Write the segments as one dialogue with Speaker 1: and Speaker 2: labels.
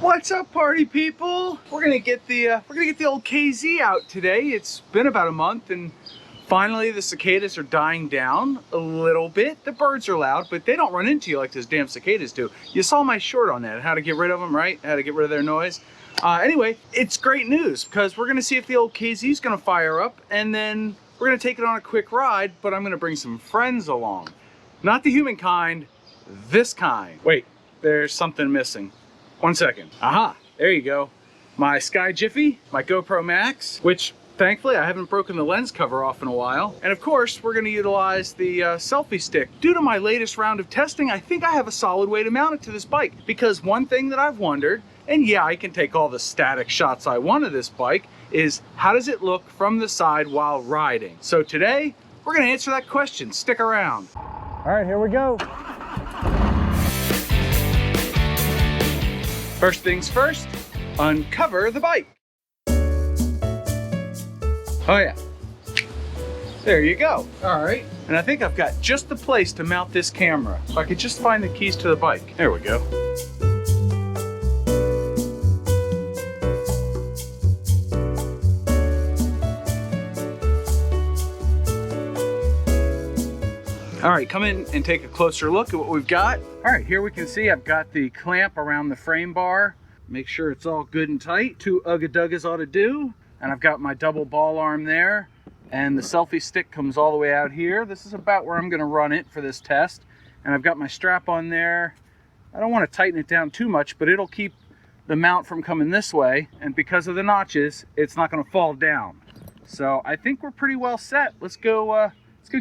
Speaker 1: What's up, party people? We're gonna get the old KZ out today. It's been about a month, and finally the cicadas are dying down a little bit. The birds are loud, but they don't run into you like those damn cicadas do. You saw my short on that, how to get rid of them, right? How to get rid of their noise. Anyway, it's great news because we're gonna see if the old KZ is gonna fire up, and then we're gonna take it on a quick ride. But I'm gonna bring some friends along, not the human kind, this kind. Wait, there's something missing. 1 second. Aha, there you go. My Sky Jiffy, my GoPro Max, which thankfully I haven't broken the lens cover off in a while. And of course, we're gonna utilize the Selfie Stick. Due to my latest round of testing, I think I have a solid way to mount it to this bike. Because one thing that I've wondered, and yeah, I can take all the static shots I want of this bike, is how does it look from the side while riding? So today, we're gonna answer that question. Stick around. All right, here we go. First things first, uncover the bike. Oh yeah, there you go. All right, and I think I've got just the place to mount this camera. If I could just find the keys to the bike. There we go. All right, come in and take a closer look at what we've got. All right, here we can see I've got the clamp around the frame bar. Make sure it's all good and tight. 2 Ugga-Duggas ought to do. And I've got my double ball arm there. And the selfie stick comes all the way out here. This is about where I'm gonna run it for this test. And I've got my strap on there. I don't wanna tighten it down too much, but it'll keep the mount from coming this way. And because of the notches, it's not gonna fall down. So I think we're pretty well set. Let's go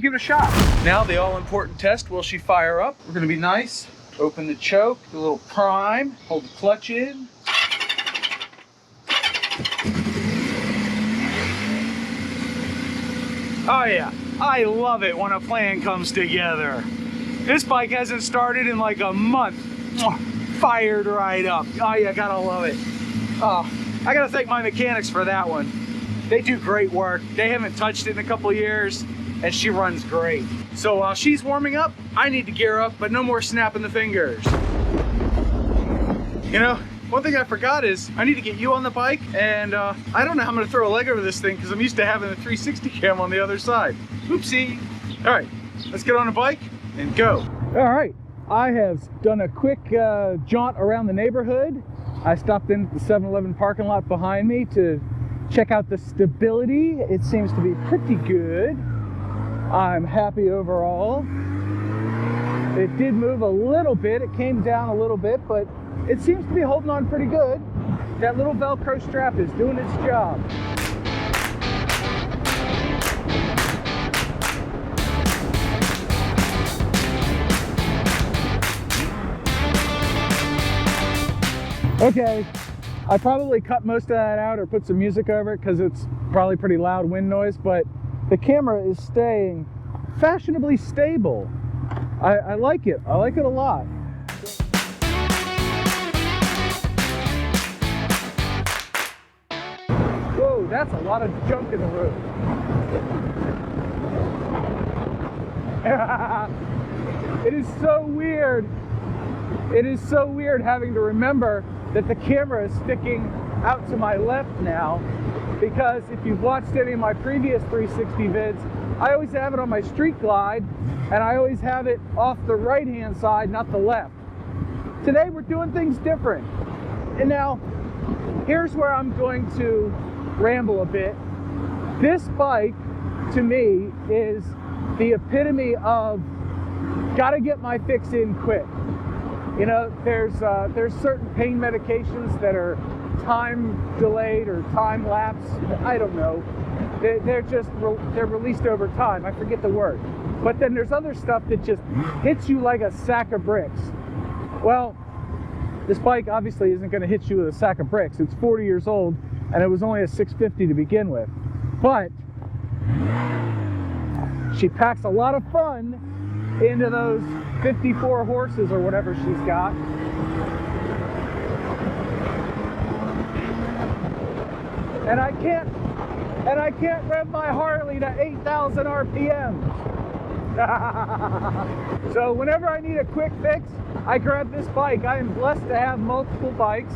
Speaker 1: give it a shot. Now the all-important test, will she fire up? We're gonna be nice. Open the choke, do a little prime, hold the clutch in. Oh yeah, I love it when a plan comes together. This bike hasn't started in like a month. Fired right up. Oh yeah, gotta love it. Oh, I gotta thank my mechanics for that one. They do great work. They haven't touched it in a couple of years, and she runs great. So while she's warming up, I need to gear up, but no more snapping the fingers. You know, one thing I forgot is I need to get you on the bike, and I don't know how I'm gonna throw a leg over this thing because I'm used to having the 360 cam on the other side. Oopsie. All right, let's get on the bike and go. All right, I have done a quick jaunt around the neighborhood. I stopped in the 7-Eleven parking lot behind me to check out the stability. It seems to be pretty good. I'm happy overall. It did move a little bit. It came down a little bit, but it seems to be holding on pretty good. That little Velcro strap is doing its job. Okay, I probably cut most of that out or put some music over it because it's probably pretty loud wind noise, but the camera is staying fashionably stable. I like it. I like it a lot. Whoa, that's a lot of junk in the road. It is so weird. It is so weird having to remember that the camera is sticking out to my left now, because if you've watched any of my previous 360 vids, I always have it on my street glide, and I always have it off the right-hand side, not the left. Today we're doing things different. And now, here's where I'm going to ramble a bit. This bike, to me, is the epitome of gotta get my fix in quick. You know, there's certain pain medications that are time delayed or time lapse. I don't know. They're released over time. I forget the word. But then there's other stuff that just hits you like a sack of bricks. Well, this bike obviously isn't going to hit you with a sack of bricks. It's 40 years old, and it was only a 650 to begin with. But she packs a lot of fun into those 54 horses or whatever she's got. And I can't rev my Harley to 8,000 RPM. So whenever I need a quick fix, I grab this bike. I am blessed to have multiple bikes.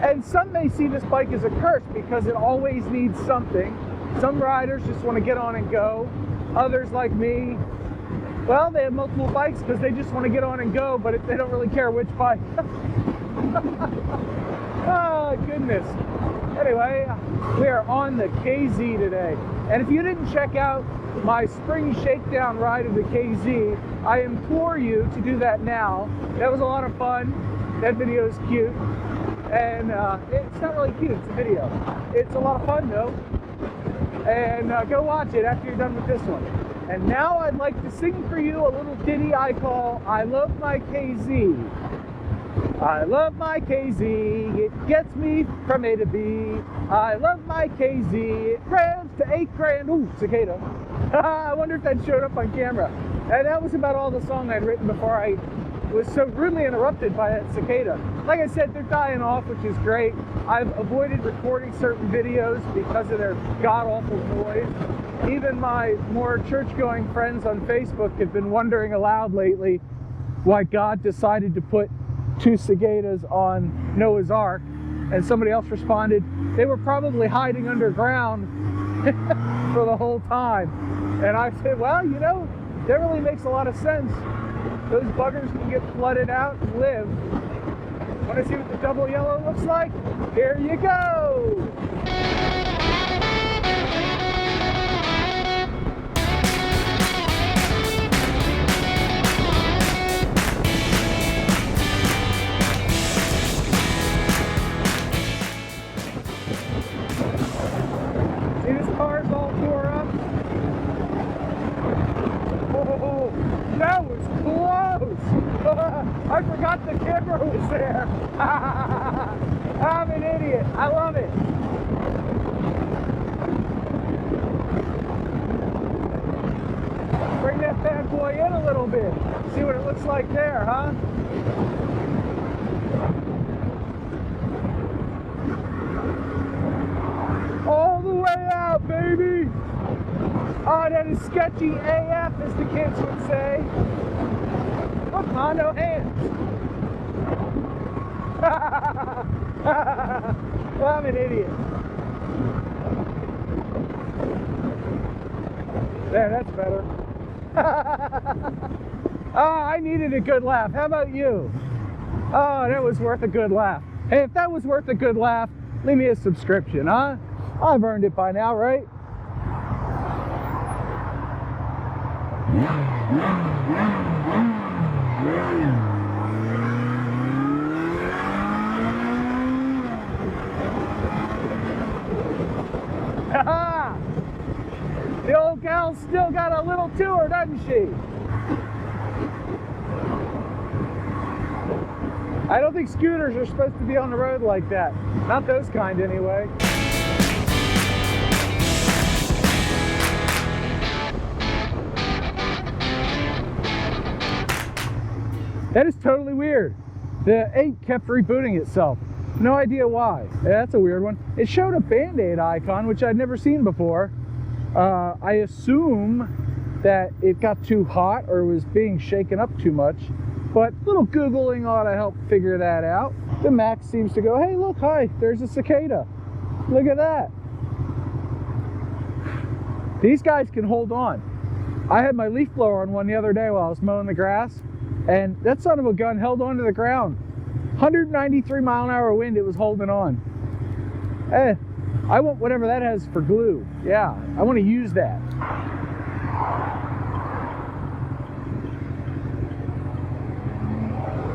Speaker 1: And some may see this bike as a curse because it always needs something. Some riders just want to get on and go. Others, like me, well, they have multiple bikes because they just want to get on and go, but they don't really care which bike. Oh, goodness. Anyway, we are on the KZ today. And if you didn't check out my spring shakedown ride of the KZ, I implore you to do that now. That was a lot of fun. That video is cute. And it's not really cute, it's a video. It's a lot of fun though. And go watch it after you're done with this one. And now I'd like to sing for you a little ditty I call I Love My KZ. I love my KZ, it gets me from A to B. I love my KZ, it grams to 8 grand. Ooh, cicada. I wonder if that showed up on camera. And that was about all the song I'd written before I was so rudely interrupted by that cicada. Like I said, they're dying off, which is great. I've avoided recording certain videos because of their god-awful noise. Even my more church-going friends on Facebook have been wondering aloud lately why God decided to put 2 cicadas on Noah's Ark, and somebody else responded, they were probably hiding underground for the whole time. And I said, well, you know, that really makes a lot of sense. Those buggers can get flooded out and live. Want to see what the double yellow looks like? Here you go! See, this car's all tore up. Oh, that was close! I forgot the camera was there. I'm an idiot. I love it. Bring that bad boy in a little bit. See what it looks like there, huh? All the way out, baby! Oh, that is sketchy AF, as the kids would say. Look, Ma, no hands. I'm an idiot. There, that's better. Oh, I needed a good laugh. How about you? Oh, that was worth a good laugh. Hey, if that was worth a good laugh, leave me a subscription, huh? I've earned it by now, right? The old gal's still got a little to her, doesn't she? I don't think scooters are supposed to be on the road like that. Not those kind, anyway. That is totally weird. The 8 kept rebooting itself. No idea why. Yeah, that's a weird one. It showed a Band-Aid icon, which I'd never seen before. I assume that it got too hot or was being shaken up too much, but a little Googling ought to help figure that out. The Max seems to go, hey, look, hi, there's a cicada. Look at that. These guys can hold on. I had my leaf blower on one the other day while I was mowing the grass, and that son of a gun held on to the ground. 193 mile an hour wind, it was holding on. I want whatever that has for glue. Yeah, I want to use that.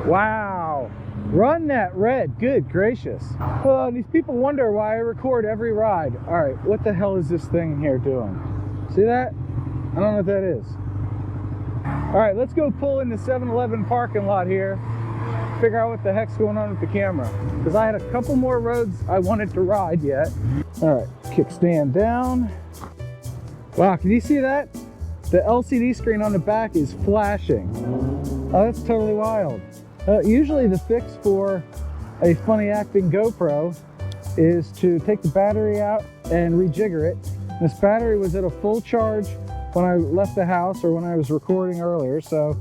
Speaker 1: Wow, run that red, good gracious. Well, these people wonder why I record every ride. All right, what the hell is this thing here doing? See that? I don't know what that is. All right, let's go pull in the 7-Eleven parking lot here, figure out what the heck's going on with the camera, because I had a couple more roads I wanted to ride yet. All right, kickstand down. Wow, can you see that? The LCD screen on the back is flashing. Oh, that's totally wild. Usually the fix for a funny acting GoPro is to take the battery out and rejigger it. This battery was at a full charge when I left the house or when I was recording earlier, so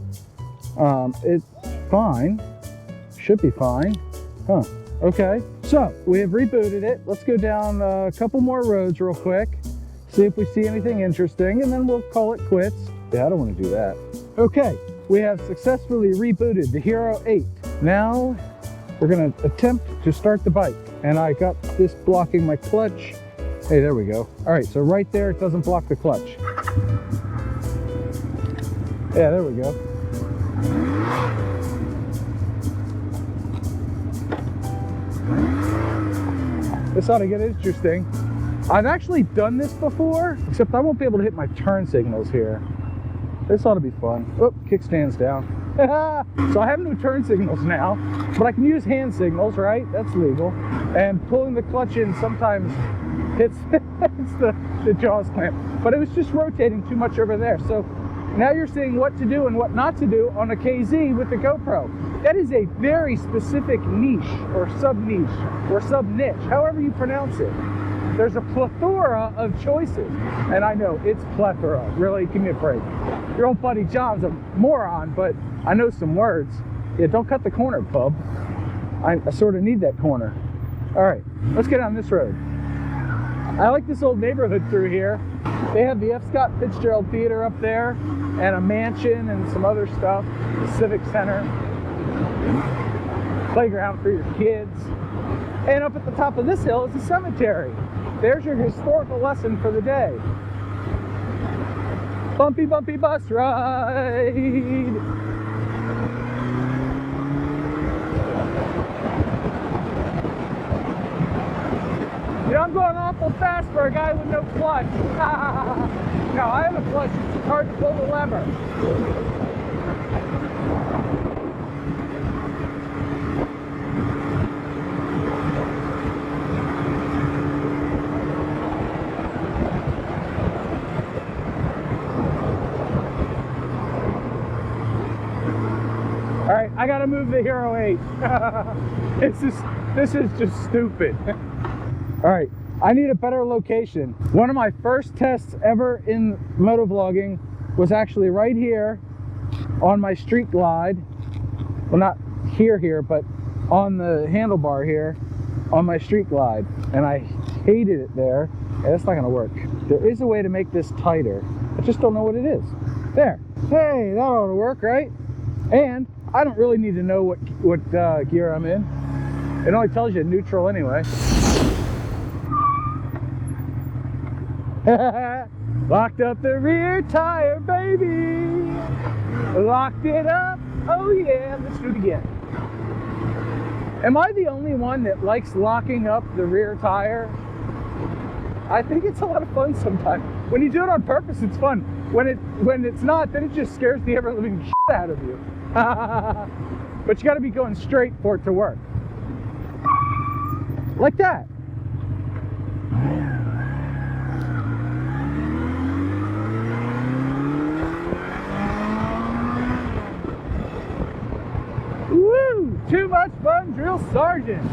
Speaker 1: it's fine. Should be fine. Huh, okay. So we have rebooted it. Let's go down a couple more roads real quick, see if we see anything interesting, and then we'll call it quits. Yeah, I don't want to do that. Okay, we have successfully rebooted the Hero 8. Now we're going to attempt to start the bike, and I got this blocking my clutch. Hey, there we go. All right, so right there, it doesn't block the clutch. Yeah, there we go. This ought to get interesting. I've actually done this before, except I won't be able to hit my turn signals here. This ought to be fun. Oh, kickstand's down. So I have no turn signals now, but I can use hand signals, right? That's legal. And pulling the clutch in sometimes hits the jaws clamp. But it was just rotating too much over there. So now you're seeing what to do and what not to do on a KZ with the GoPro. That is a very specific niche, or sub-niche, or sub-niche, however you pronounce it. There's a plethora of choices. And I know, it's plethora. Really, give me a break. Your old buddy John's a moron, but I know some words. Yeah, don't cut the corner, bub. I sort of need that corner. All right, let's get on this road. I like this old neighborhood through here. They have the F. Scott Fitzgerald Theater up there, and a mansion and some other stuff. The Civic Center. Playground for your kids. And up at the top of this hill is a cemetery. There's your historical lesson for the day. Bumpy, bumpy bus ride. You know, I'm going awful fast for a guy with no clutch. No, I have a clutch. It's hard to pull the lever. All right, I gotta move the Hero 8. This is just stupid. All right, I need a better location. One of my first tests ever in motovlogging was actually right here on my street glide. Well, not here, but on the handlebar here on my street glide. And I hated it there. Yeah, that's not gonna work. There is a way to make this tighter. I just don't know what it is. There. Hey, that ought to work, right? And I don't really need to know what gear I'm in. It only tells you neutral anyway. Locked up the rear tire, baby. Locked it up. Oh yeah, let's do it again. Am I the only one that likes locking up the rear tire? I think it's a lot of fun sometimes. When you do it on purpose, it's fun. When it's not, then it just scares the ever-living shit out of you. But you got to be going straight for it to work. Like that. Woo! Too much fun, drill sergeant.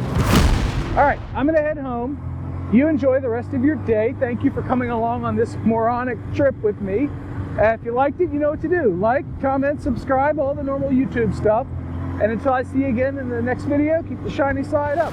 Speaker 1: All right, I'm gonna head home. You enjoy the rest of your day. Thank you for coming along on this moronic trip with me. If you liked it, you know what to do. Like, comment, subscribe, all the normal YouTube stuff. And until I see you again in the next video, keep the shiny side up.